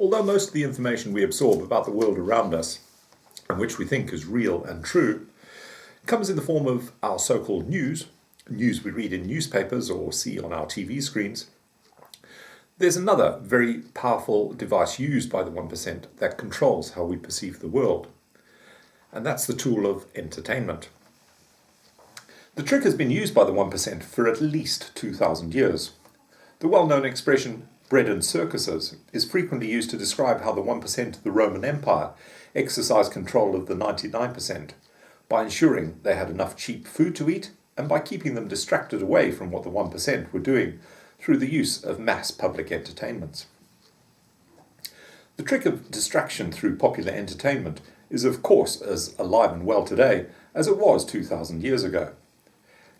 Although most of the information we absorb about the world around us, and which we think is real and true, comes in the form of our so-called news we read in newspapers or see on our TV screens, there's another very powerful device used by the 1% that controls how we perceive the world, and that's the tool of entertainment. The trick has been used by the 1% for at least 2,000 years. The well-known expression bread and circuses is frequently used to describe how the 1% of the Roman Empire exercised control of the 99% by ensuring they had enough cheap food to eat and by keeping them distracted away from what the 1% were doing through the use of mass public entertainments. The trick of distraction through popular entertainment is of course as alive and well today as it was 2,000 years ago.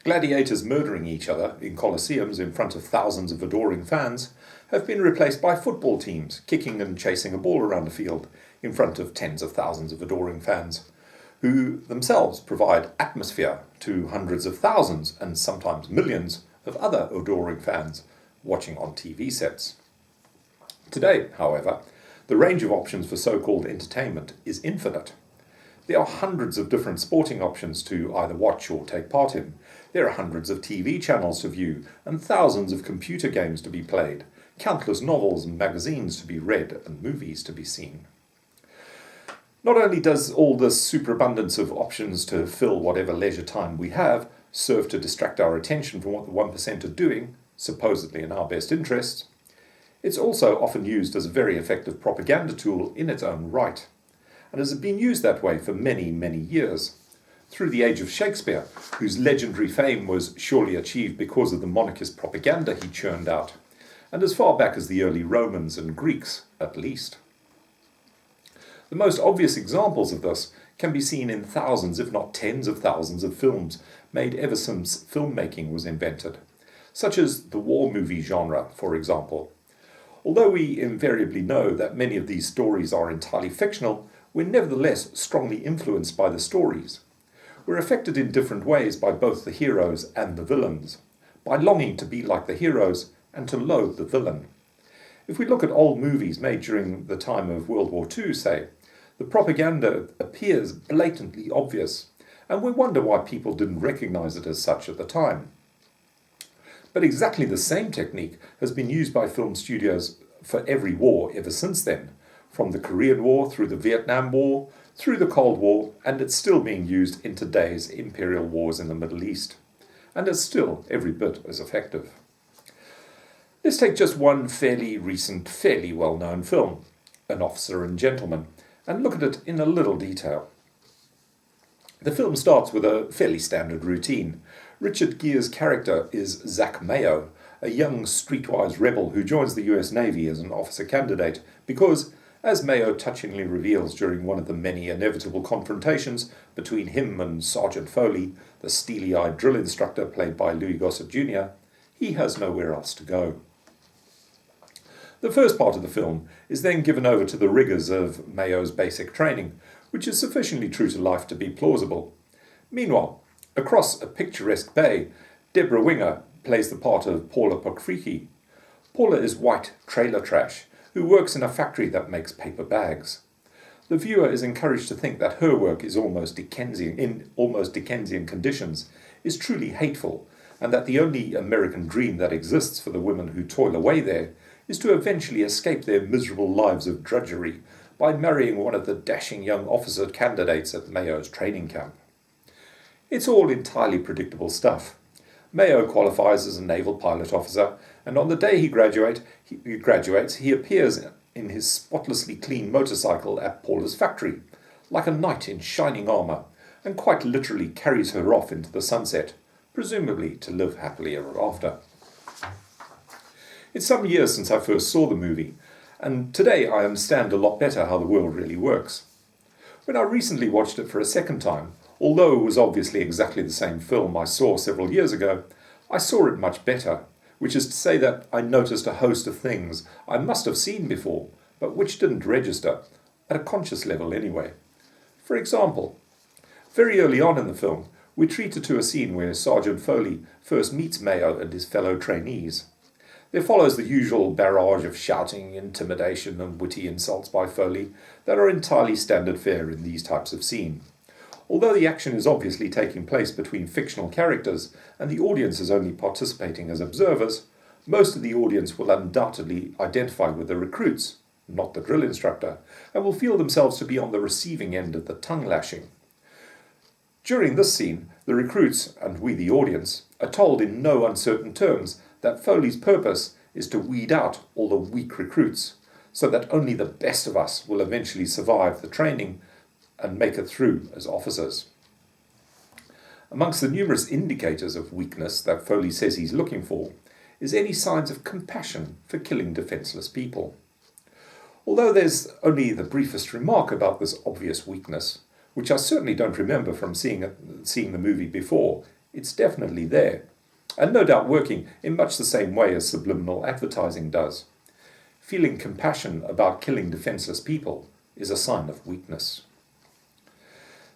Gladiators murdering each other in colosseums in front of thousands of adoring fans have been replaced by football teams kicking and chasing a ball around a field in front of tens of thousands of adoring fans, who themselves provide atmosphere to hundreds of thousands and sometimes millions of other adoring fans watching on TV sets. Today, however, the range of options for so-called entertainment is infinite. There are hundreds of different sporting options to either watch or take part in. There are hundreds of TV channels to view and thousands of computer games to be played, countless novels and magazines to be read and movies to be seen. Not only does all this superabundance of options to fill whatever leisure time we have serve to distract our attention from what the 1% are doing, supposedly in our best interests, it's also often used as a very effective propaganda tool in its own right, and has been used that way for many, many years. Through the age of Shakespeare, whose legendary fame was surely achieved because of the monarchist propaganda he churned out, and as far back as the early Romans and Greeks, at least. The most obvious examples of this can be seen in thousands, if not tens of thousands, of films made ever since filmmaking was invented, such as the war movie genre, for example. Although we invariably know that many of these stories are entirely fictional, we're nevertheless strongly influenced by the stories. We're affected in different ways by both the heroes and the villains, by longing to be like the heroes and to loathe the villain. If we look at old movies made during the time of World War II, say, the propaganda appears blatantly obvious, and we wonder why people didn't recognize it as such at the time. But exactly the same technique has been used by film studios for every war ever since then, from the Korean War through the Vietnam War, through the Cold War, and it's still being used in today's imperial wars in the Middle East, and it's still every bit as effective. Let's take just one fairly recent, fairly well-known film, An Officer and Gentleman, and look at it in a little detail. The film starts with a fairly standard routine. Richard Gere's character is Zach Mayo, a young streetwise rebel who joins the US Navy as an officer candidate because, as Mayo touchingly reveals during one of the many inevitable confrontations between him and Sergeant Foley, the steely-eyed drill instructor played by Louis Gossett Jr., he has nowhere else to go. The first part of the film is then given over to the rigours of Mayo's basic training, which is sufficiently true to life to be plausible. Meanwhile, across a picturesque bay, Deborah Winger plays the part of Paula Pokfriki. Paula is white trailer trash, who works in a factory that makes paper bags. The viewer is encouraged to think that her work is almost Dickensian conditions, is truly hateful, and that the only American dream that exists for the women who toil away there is to eventually escape their miserable lives of drudgery by marrying one of the dashing young officer candidates at Mayo's training camp. It's all entirely predictable stuff. Mayo qualifies as a naval pilot officer, and on the day he graduates, he appears in his spotlessly clean motorcycle at Paula's factory, like a knight in shining armour, and quite literally carries her off into the sunset, presumably to live happily ever after. It's some years since I first saw the movie, and today I understand a lot better how the world really works. When I recently watched it for a second time, although it was obviously exactly the same film I saw several years ago, I saw it much better, which is to say that I noticed a host of things I must have seen before, but which didn't register, at a conscious level anyway. For example, very early on in the film, we're treated to a scene where Sergeant Foley first meets Mayo and his fellow trainees. There follows the usual barrage of shouting, intimidation, and witty insults by Foley that are entirely standard fare in these types of scene. Although the action is obviously taking place between fictional characters and the audience is only participating as observers, most of the audience will undoubtedly identify with the recruits, not the drill instructor, and will feel themselves to be on the receiving end of the tongue lashing. During this scene, the recruits, and we the audience, are told in no uncertain terms that Foley's purpose is to weed out all the weak recruits, so that only the best of us will eventually survive the training and make it through as officers. Amongst the numerous indicators of weakness that Foley says he's looking for is any signs of compassion for killing defenceless people. Although there's only the briefest remark about this obvious weakness, which I certainly don't remember from seeing the movie before, it's definitely there, and no doubt working in much the same way as subliminal advertising does. Feeling compassion about killing defenceless people is a sign of weakness.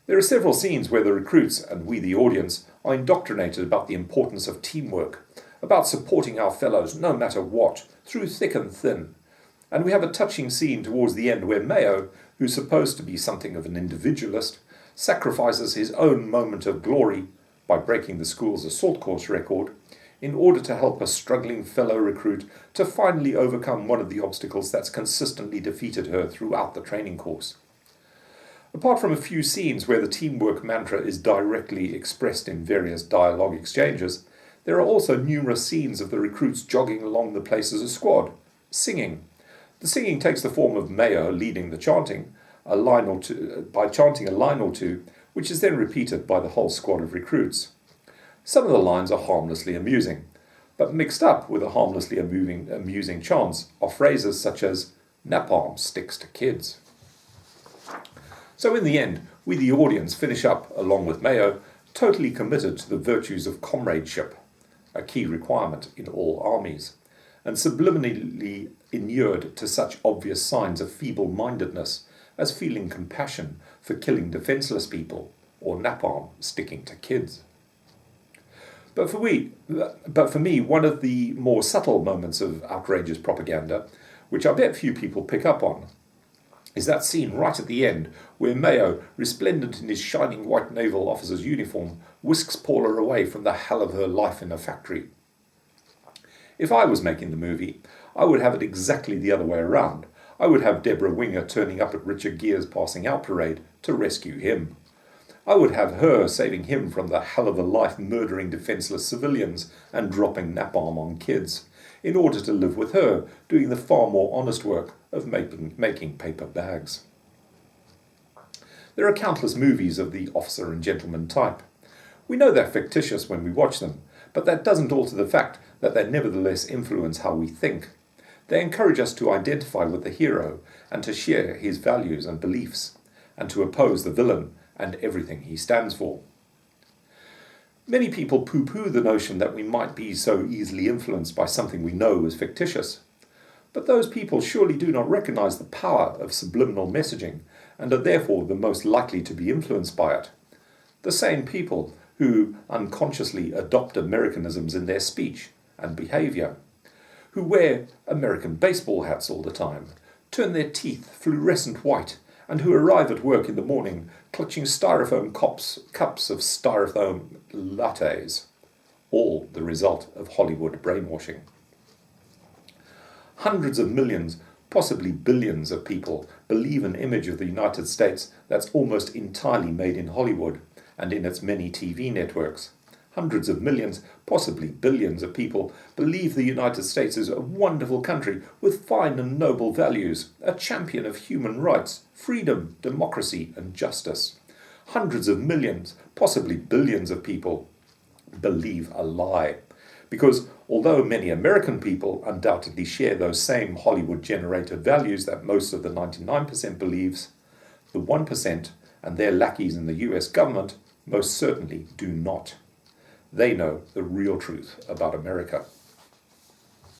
There are several scenes where the recruits and we the audience are indoctrinated about the importance of teamwork, about supporting our fellows no matter what, through thick and thin. And we have a touching scene towards the end where Mayo, who's supposed to be something of an individualist, sacrifices his own moment of glory by breaking the school's assault course record in order to help a struggling fellow recruit to finally overcome one of the obstacles that's consistently defeated her throughout the training course. Apart from a few scenes where the teamwork mantra is directly expressed in various dialogue exchanges, there are also numerous scenes of the recruits jogging along the place as a squad, singing. The singing takes the form of Mayo leading the chanting, by chanting a line or two, which is then repeated by the whole squad of recruits. Some of the lines are harmlessly amusing, but mixed up with a harmlessly amusing chants are phrases such as "napalm sticks to kids." So in the end, we the audience finish up, along with Mayo, totally committed to the virtues of comradeship, a key requirement in all armies, and subliminally inured to such obvious signs of feeble-mindedness as feeling compassion for killing defenceless people or napalm sticking to kids. But for me, one of the more subtle moments of outrageous propaganda, which I bet few people pick up on, is that scene right at the end where Mayo, resplendent in his shining white naval officer's uniform, whisks Paula away from the hell of her life in a factory. If I was making the movie, I would have it exactly the other way around. I would have Deborah Winger turning up at Richard Gere's passing out parade to rescue him. I would have her saving him from the hell of a life murdering defenceless civilians and dropping napalm on kids, in order to live with her, doing the far more honest work of making paper bags. There are countless movies of the officer and gentleman type. We know they're fictitious when we watch them, but that doesn't alter the fact that they nevertheless influence how we think. They encourage us to identify with the hero and to share his values and beliefs, and to oppose the villain and everything he stands for. Many people pooh-pooh the notion that we might be so easily influenced by something we know is fictitious. But those people surely do not recognize the power of subliminal messaging and are therefore the most likely to be influenced by it. The same people who unconsciously adopt Americanisms in their speech and behavior, who wear American baseball hats all the time, turn their teeth fluorescent white, and who arrive at work in the morning clutching styrofoam cups of styrofoam lattes, all the result of Hollywood brainwashing. Hundreds of millions, possibly billions of people believe an image of the United States that's almost entirely made in Hollywood and in its many TV networks. Hundreds of millions, possibly billions of people believe the United States is a wonderful country with fine and noble values, a champion of human rights, freedom, democracy, and justice. Hundreds of millions, possibly billions of people believe a lie. Because although many American people undoubtedly share those same Hollywood-generated values that most of the 99% believes, the 1% and their lackeys in the US government most certainly do not. They know the real truth about America.